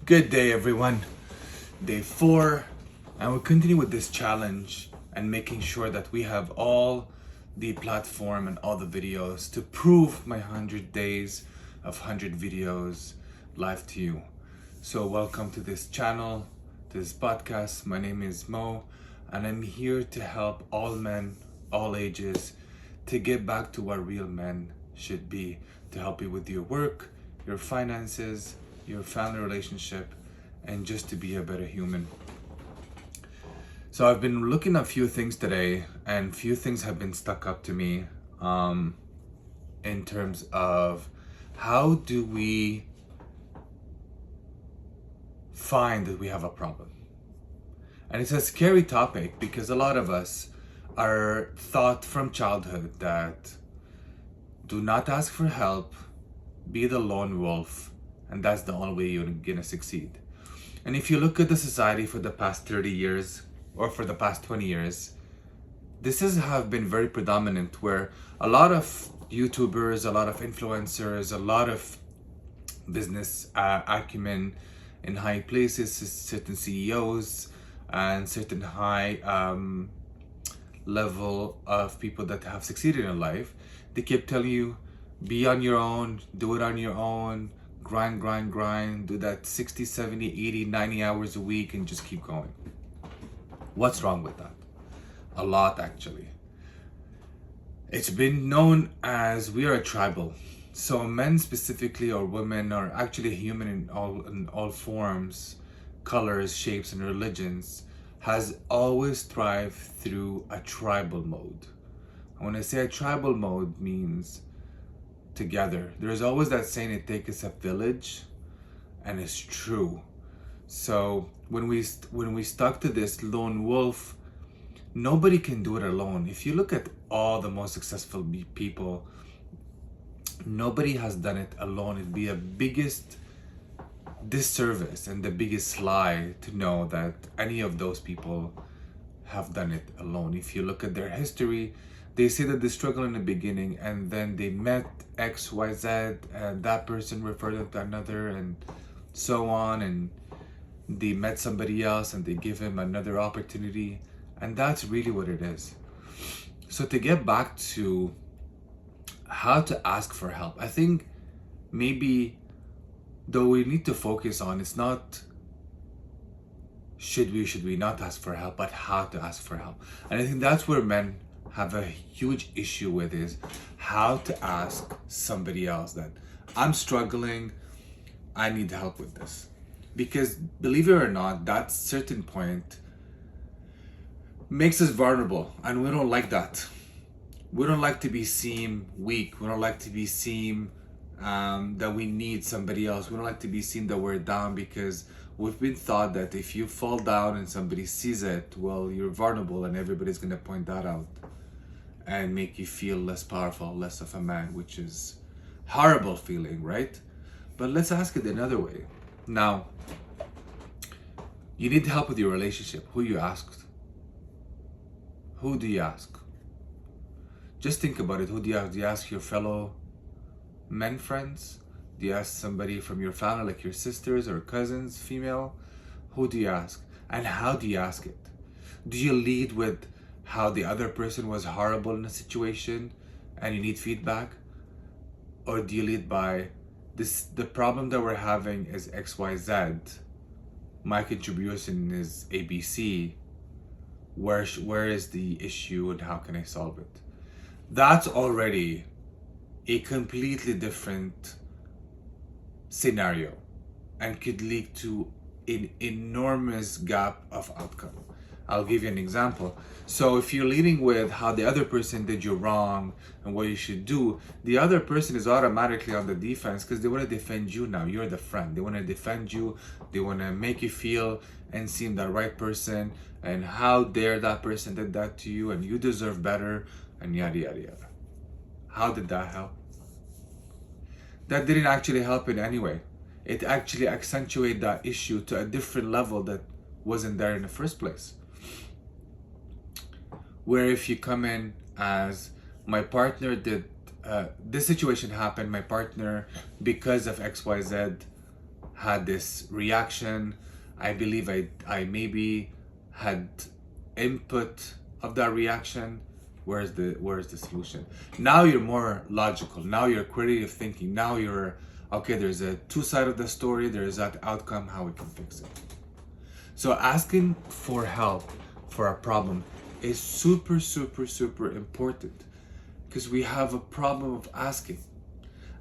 Good day, everyone. Day 4, and we'll continue with this challenge and making sure that we have all the platform and all the videos to prove my 100 days of 100 videos live to you. So, welcome to this channel, to this podcast. My name is Mo, and I'm here to help all men, all ages, to get back to what real men should be, to help you with your work, your finances, your family relationship, and just to be a better human. So I've been looking at few things today, and few things have been stuck up to me in terms of how do we find that we have a problem. And it's a scary topic because a lot of us are taught from childhood that do not ask for help, be the lone wolf, and that's the only way you're gonna succeed. And if you look at the society for the past 30 years or for the past 20 years, this have been very predominant, where a lot of YouTubers, a lot of influencers, a lot of business acumen in high places, certain CEOs and certain high level of people that have succeeded in life, they kept telling you, be on your own, do it on your own, grind, do that 60, 70, 80, 90 hours a week and just keep going. What's wrong with that? A lot, actually. It's been known as we are a tribal. So men specifically, or women, are actually human in all forms, colors, shapes, and religions, has always thrived through a tribal mode. And when I say a tribal mode, means together. There's always that saying, it takes a village, and it's true. So when we stuck to this lone wolf, nobody can do it alone. If you look at all the most successful people, nobody has done it alone. It'd be a biggest disservice and the biggest lie to know that any of those people have done it alone. If you look at their history, they say that they struggled in the beginning and then they met XYZ and that person referred them to another and so on, and they met somebody else and they give him another opportunity, and that's really what it is. So to get back to how to ask for help, I think maybe though we need to focus on, it's not should we not ask for help, but how to ask for help. And I think that's where men have a huge issue with, is how to ask somebody else that I'm struggling, I need help with this. Because believe it or not, that certain point makes us vulnerable, and we don't like that. We don't like to be seen weak. We don't like to be seen that we need somebody else. We don't like to be seen that we're down, because we've been taught that if you fall down and somebody sees it, well, you're vulnerable and everybody's gonna point that out and make you feel less powerful, less of a man, which is horrible feeling, right? But let's ask it another way. Now, you need help with your relationship. Who you asked? Who do you ask? Just think about it. Who do you ask? Do you ask your fellow men friends? Do you ask somebody from your family, like your sisters or cousins, female? Who do you ask? And how do you ask it? Do you lead with how the other person was horrible in a situation and you need feedback? Or do you lead by this, the problem that we're having is XYZ, my contribution is ABC, where is the issue and how can I solve it? That's already a completely different scenario and could lead to an enormous gap of outcome. I'll give you an example. So if you're leading with how the other person did you wrong and what you should do, the other person is automatically on the defense because they want to defend you now. You're the friend. They want to defend you. They want to make you feel and seem the right person, and how dare that person did that to you and you deserve better and yada yada yada. How did that help? That didn't actually help in any way. It actually accentuated that issue to a different level that wasn't there in the first place. Where if you come in as, my partner did this situation happened, my partner, because of XYZ, had this reaction. I believe I maybe had input of that reaction. Where's the solution? Now you're more logical. Now you're creative thinking. Now you're okay, there's a two side of the story, there's that outcome, how we can fix it. So asking for help for a problem is super, super, super important, because we have a problem of asking.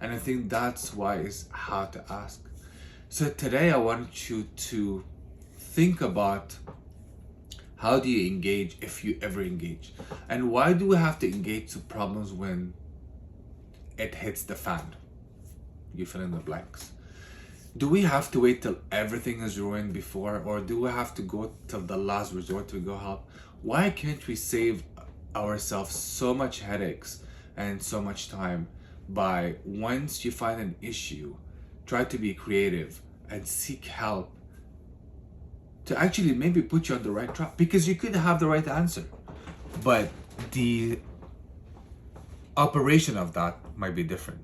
And I think that's why is how to ask. So today I want you to think about, how do you engage, if you ever engage? And why do we have to engage to problems when it hits the fan? You fill in the blanks. Do we have to wait till everything is ruined before, or do we have to go till the last resort to go help? Why can't we save ourselves so much headaches and so much time by, once you find an issue, try to be creative and seek help to actually maybe put you on the right track? Because you could have the right answer, but the operation of that might be different.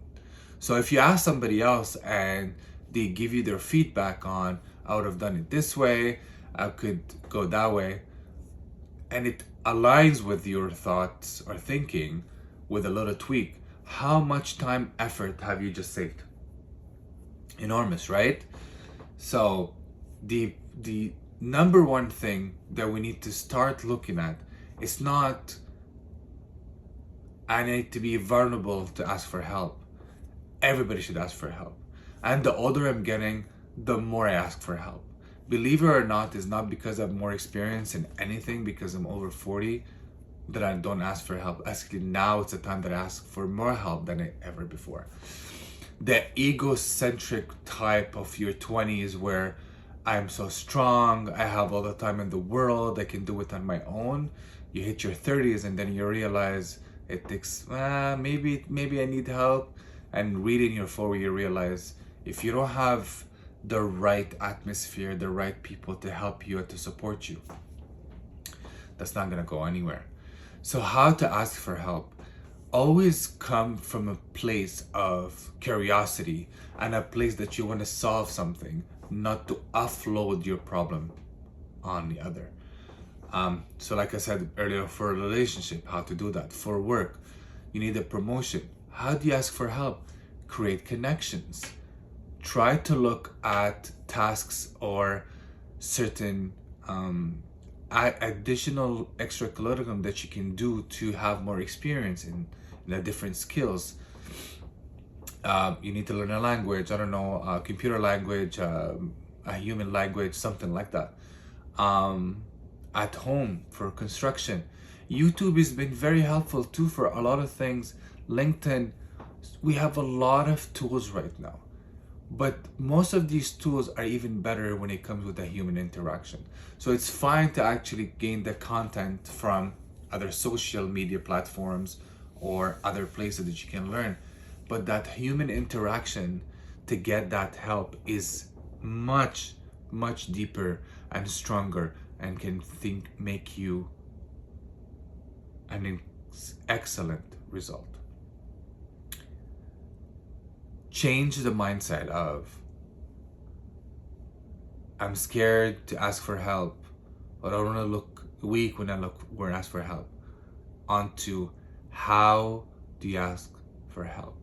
So if you ask somebody else and they give you their feedback on, I would have done it this way, I could go that way, and it aligns with your thoughts or thinking with a little tweak, how much time, effort have you just saved? Enormous, right? So the number one thing that we need to start looking at is not, I need to be vulnerable to ask for help. Everybody should ask for help. And the older I'm getting, the more I ask for help. Believe it or not, it's not because I have more experience in anything, because I'm over 40, that I don't ask for help. Actually, now it's a time that I ask for more help than ever before. The egocentric type of your 20s where I'm so strong, I have all the time in the world, I can do it on my own. You hit your 30s and then you realize it takes, maybe I need help. And reading your forward, you realize if you don't have the right atmosphere, the right people to help you and to support you, that's not gonna go anywhere. So how to ask for help? Always come from a place of curiosity and a place that you want to solve something, not to offload your problem on the other. So like I said earlier, for a relationship, how to do that. For work, you need a promotion. How do you ask for help? Create connections. Try to look at tasks or certain additional extracurriculum that you can do to have more experience in the different skills. You need to learn a language, I don't know, a computer language, a human language, something like that. At home for construction. YouTube has been very helpful too for a lot of things. LinkedIn, we have a lot of tools right now. But most of these tools are even better when it comes with a human interaction. So it's fine to actually gain the content from other social media platforms or other places that you can learn. But that human interaction to get that help is much, much deeper and stronger, and can make you an excellent result. Change the mindset of, I'm scared to ask for help, or I don't want to look weak when I ask for help, onto how do you ask for help?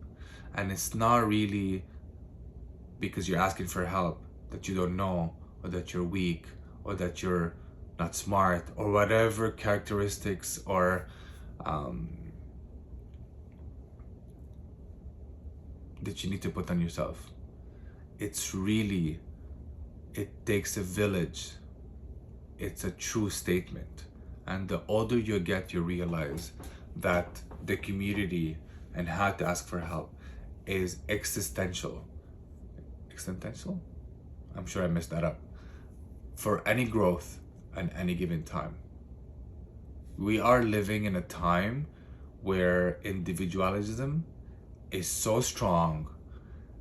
And it's not really because you're asking for help that you don't know, or that you're weak, or that you're not smart, or whatever characteristics or that you need to put on yourself. It's really, it takes a village. It's a true statement. And the older you get, you realize that the community and how to ask for help is existential. Existential? I'm sure I messed that up. For any growth at any given time. We are living in a time where individualism is so strong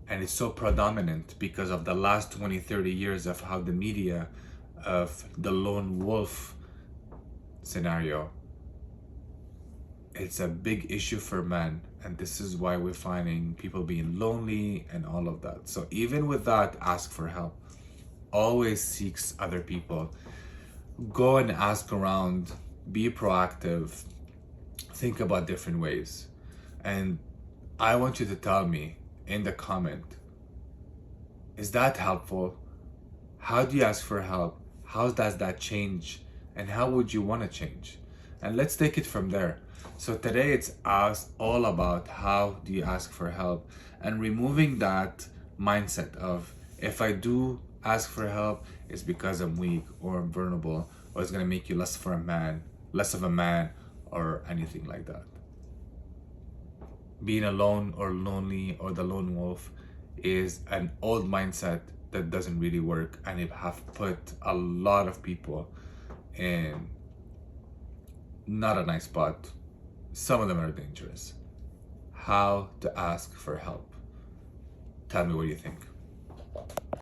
and it's so predominant because of the last 20-30 years of how the media of the lone wolf scenario it's a big issue for men, and this is why we're finding people being lonely and all of that. So even with that, ask for help. Always seeks other people. Go and ask around, be proactive, think about different ways. And I want you to tell me in the comment, is that helpful? How do you ask for help? How does that change? And how would you want to change? And let's take it from there. So today it's all about how do you ask for help, and removing that mindset of, if I do ask for help, it's because I'm weak or I'm vulnerable, or it's gonna make you less of a man, or anything like that. Being alone or lonely or the lone wolf is an old mindset that doesn't really work, and it have put a lot of people in not a nice spot. Some of them are dangerous. How to ask for help. Tell me what you think.